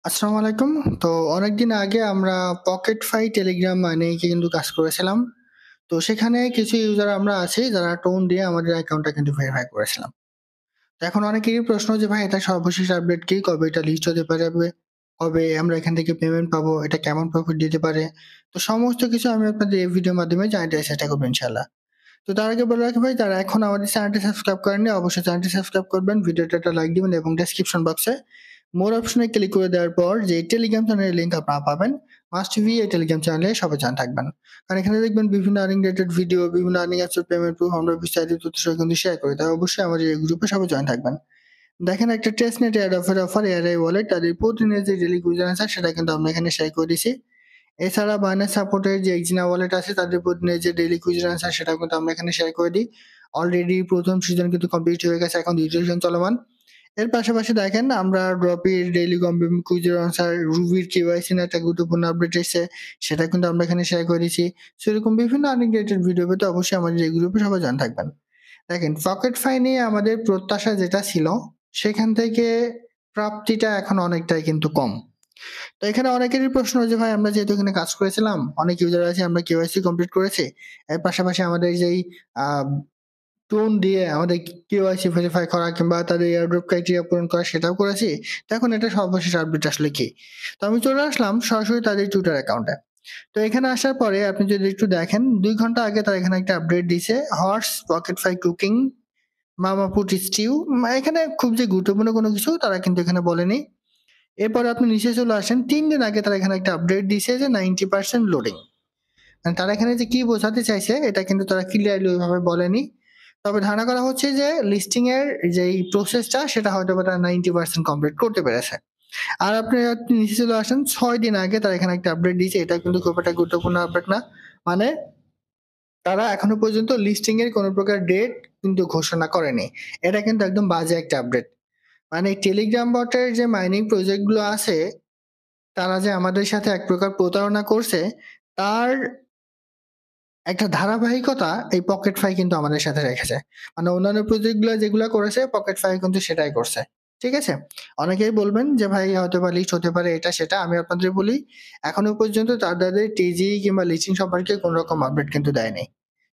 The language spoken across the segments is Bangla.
আসসালামু আলাইকুম। তো অনেকদিন আগে আমরা পকেটফাই টেলিগ্রাম নিয়ে কিন্তু কাজ করেছিলাম। তো সেখানে কিছু ইউজার আমরা আছি যারা টোন দিয়ে আমাদের অ্যাকাউন্টটা কিন্তু ভেরিফাই করেছিলাম। তো এখন অনেকেরই প্রশ্ন যে ভাই এটা সর্বশেষ আপডেট কি? কবে এটা লিস্ট হতে পারবে? কবে আমরা এখান থেকে পেমেন্ট পাবো? এটা কেমন প্রফিট দিতে পারে? তো সমস্ত কিছু আমি আপনাদের এই ভিডিওর মাধ্যমে জানাতে চেষ্টা করব ইনশাআল্লাহ। তো তার আগে বলে রাখি ভাই, যারা এখন আমাদের চ্যানেলটি সাবস্ক্রাইব করেননি অবশ্যই চ্যানেলটি সাবস্ক্রাইব করবেন, ভিডিওটা একটা লাইক দিবেন এবং ডেসক্রিপশন বক্সে মোর অপশনে ক্লিক করে দেওয়ার পর যে টেলিগ্রাম চ্যানেলের লিঙ্ক আপনারা পাবেন, মাস্ট বি এই টেলিগ্রাম চ্যানেলে সবাই জানা থাকবেন। কারণ এখানে দেখবেন বিভিন্ন আর্নিং রিলেটেড ভিডিও, বিভিন্ন আর্নিং অ্যাপসের পেমেন্ট প্রুফ আমরা বিস্তারিত তথ্য সহ কিন্তু শেয়ার করি। তাই অবশ্যই আমাদের এই গ্রুপে সবাই জয়েন থাকবেন। দেখেন, একটা টেস্টনেট অফার এআরআই ওয়ালেট তাদের প্রতিদিনের যে ডেইলি গুইজ আছে সেটা কিন্তু আমরা এখানে শেয়ার করে দিছি। এছাড়া বাইন্যান্স সাপোর্টের যে এক্সিনা ওয়ালেট আছে তাদের প্রতিদিনের যে ডেইলি কুইজ আনসার সেটাও কিন্তু আমরা এখানে শেয়ার করে দিই। অলরেডি প্রথম সিজন কিন্তু কমপ্লিট হয়ে গেছে, এখন দ্বিতীয় সিজন চলমান। এর পাশাপাশি দেখেন, আমরা ড্রপির ডেইলি কুইজের আনসার, রুবির কেওয়াইসি একটা গুরুত্বপূর্ণ আপডেট এসেছে, সেটা কিন্তু আমরা এখানে শেয়ার করে দিচ্ছি। সো এরকম বিভিন্ন আর্নিং রিলেটেড ভিডিও পেতে অবশ্যই আমাদের এই গ্রুপে সবাই জানা থাকবেন। দেখেন, পকেট ফাই নিয়ে আমাদের প্রত্যাশা যেটা ছিল সেখান থেকে প্রাপ্তিটা এখন অনেকটাই কিন্তু কম। তো এখানে অনেকেরই প্রশ্ন যে ভাই, আমরা যেহেতু এখানে কাজ করেছিলাম, অনেক ইউজার আছে, আমরা কেওয়াইসি কমপ্লিট করেছি, এর পাশাপাশি আমাদের যেই টোন দিয়ে আমাদের কেওয়াইসি ভেরিফাই করা কিংবা তাদের এয়ারড্রপ ক্রাইটেরিয়া পূরণ করা সেটাও করেছি, তো এখন এটা সর্বশেষ আপডেট আসলে কি? তো আমি চলে আসলাম সরাসরি তাদের টুইটার অ্যাকাউন্টে। তো এখানে আসার পরে আপনি যদি একটু দেখেন, ২ ঘন্টা আগে তারা এখানে একটা আপডেট দিছে, হর্স পকেট ফাই কুকিং মামা পুট স্টিউ। এখানে খুব যে গুরুত্বপূর্ণ কোনো কিছু তারা কিন্তু এখানে বলেনি। এরপরে আপনি নিচে চলে আসেন, ৩ দিন আগে তারা এখানে একটা আপডেট দিছে যে 90% লোডিং। মানে তারা এখানে যে কি বোঝাতে চাইছে এটা কিন্তু তারা ক্লিয়ারলি ওইভাবে বলেনি। তবে ধারণা করা হচ্ছে যে লিস্টিং এর যেই প্রসেসটা সেটা হয়তো বা তারা 90% কমপ্লিট করতে পেরেছে। আর আপনি নিচে চলে আসেন, ৬ দিন আগে তারা এখানে একটা আপডেট দিয়েছে, এটা কিন্তু খুব একটা গুরুত্বপূর্ণ আপডেট না। মানে তারা এখনো পর্যন্ত লিস্টিং এর কোনো প্রকার ডেট কিন্তু ঘোষণা করেনি। এটা কিন্তু একদম বাজে একটা আপডেট। মানে টেলিগ্রাম বটের যে মাইনিং প্রজেক্ট গুলো আছে, তারা যে আমাদের সাথে এক প্রকার প্রতারণা করছে, তার একটা ধারাবাহিকতা এই পকেট ফাই কিন্তু আমাদের সাথে রেখেছে। মানে অন্যান্য প্রজেক্ট গুলো যেগুলা করেছে, পকেট ফাই কিন্তু সেটাই করছে। ঠিক আছে? অনেকেই বলবেন যে ভাই হয়তোবা লিস্ট হতে পারে এটা সেটা। আমি আপনাদের বলি, এখনো পর্যন্ত তাদের টিজি কিংবা লিস্টিং সম্পর্কে কোন রকম আপডেট কিন্তু দেয়নি।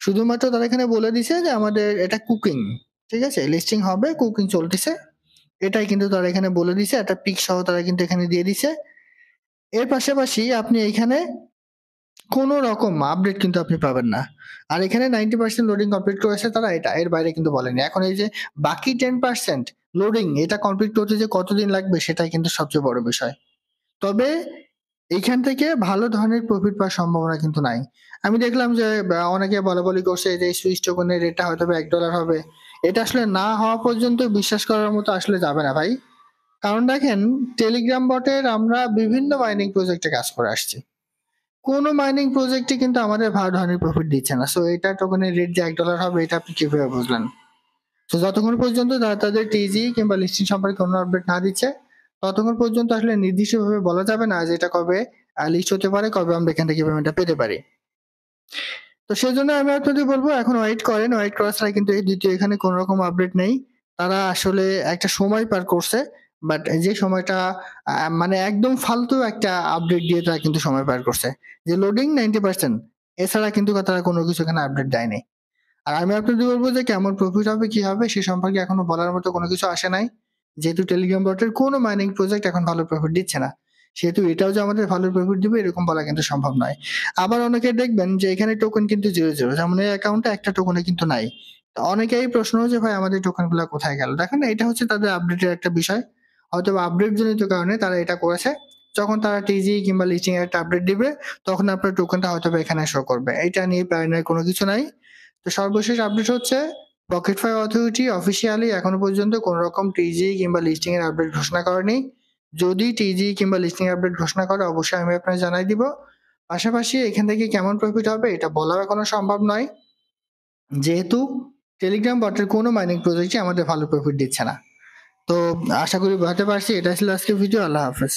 শুধুমাত্র তারা এখানে বলে দিছে যে আমাদের এটা কুকিং। ঠিক আছে? লিস্টিং হবে, কুকিং চলতেছে। এটাই কিন্তু তারা এখানে বলে দিছে। একটা পিক সহ তারা কিন্তু এখানে দিয়ে দিছে। এর পাশাপাশি আপনি এইখানে কোনো রকম আপডেট কিন্তু আপনি পাবেন না। আর এখানে 90% লোডিং কমপ্লিট করেছে তারা, এটা এর বাইরে কিন্তু বলেনি। এখন এই যে বাকি 10% লোডিং, এটা কমপ্লিট করতে যে কতদিন লাগবে সেটাই কিন্তু সবচেয়ে বড় বিষয়। তবে এইখান থেকে ভালো ধরনের প্রফিট পাওয়ার সম্ভাবনা কিন্তু নাই। আমি দেখলাম যে অনেকে বলাবলি করছে যে সুইচ টোকেনের রেটটা হয়তোবা $1 হবে। এটা আসলে না হওয়া পর্যন্ত বিশ্বাস করার মতো আসলে যাবে না ভাই। কারণ দেখেন, টেলিগ্রাম বটের আমরা বিভিন্ন মাইনিং প্রজেক্টে কাজ করে আসছি। কোনো মাইনিং প্রজেক্টই কিন্তু আমাদের ভালো ধরনের প্রফিট দিচ্ছে না। সো এটা টোকেনের রেট যে $1 হবে এটা আপনি কিভাবে বুঝলেন? তো যতক্ষণ পর্যন্ত তারা তাদের টিজি কিংবা লিস্টিং সম্পর্কে কোনো আপডেট না দিচ্ছে, ততক্ষণ পর্যন্ত আসলে নির্দিষ্টভাবে বলা যাবে না যে এটা কবে লিস্ট হতে পারে, কবে আমরা এখান থেকে পেমেন্টটা পেতে পারি। তো সেজন্য আমি আপনাদের বলবো, এখন ওয়েট করেন। ওয়েট করা ছাড়া কিন্তু এই দ্বিতীয় এখানে কোনো রকম আপডেট নেই। তারা আসলে একটা সময় পার করছে। বাট যে সময়টা মানে একদম ফালতু একটা আপডেট দিয়ে তারা কিন্তু সময় পার করছে। যে লোডিং 90%, এছাড়া কিন্তু তারা কোনো কিছু এখানে আপডেট দেয়নি। আর আমি আপনাদের বলবো যে কেমন প্রফিট হবে কি হবে সে সম্পর্কে এখনো বলার মতো কোনো কিছু আসে নাই। যেহেতু টেলিগ্রাম বটের কোনো মাইনিং প্রজেক্ট এখন ভালো প্রফিট দিচ্ছে না, সেহেতু এটাও যে আমাদের ভালো প্রফিট দিবে এরকম বলা কিন্তু সম্ভব নয়। আবার অনেকে দেখবেন যে এখানে টোকেন কিন্তু 0 যেমন এই অ্যাকাউন্টে একটা টোকেনে কিন্তু নাই। তো অনেকেই প্রশ্ন যে ভাই আমাদের টোকেন গুলা কোথায় গেল? দেখেন, এটা হচ্ছে তাদের আপডেটের একটা বিষয়। হয়তো আপডেট জনিত কারণে তারা এটা করেছে। যখন তারা টিজি কিংবা লিস্টিং এর একটা আপডেট দিবে, তখন আপনার টোকেনটা হয়তো এখানে শো করবে। এটা নিয়ে প্যারানোর কোনো কিছু নাই। তো সর্বশেষ আপডেট হচ্ছে, পকেটফাই অথরিটি অফিসিয়ালি এখনো পর্যন্ত কোন রকম টিজি কিংবা লিস্টিং এর আপডেট ঘোষণা করেনি। যদি টিজি কিংবা লিস্টিং এর আপডেট ঘোষণা করে অবশ্যই আমি আপনাকে জানাই দিব। পাশাপাশি এখান থেকে কেমন প্রফিট হবে এটা বলাও এখনো সম্ভব নয়, যেহেতু টেলিগ্রাম বটের কোনো মাইনিং প্রজেক্টই আমাদের ভালো প্রফিট দিচ্ছে না। তো আশা করি বুঝাতে পারছি। এটা ছিল আজকের ভিডিও। আল্লাহ হাফেজ।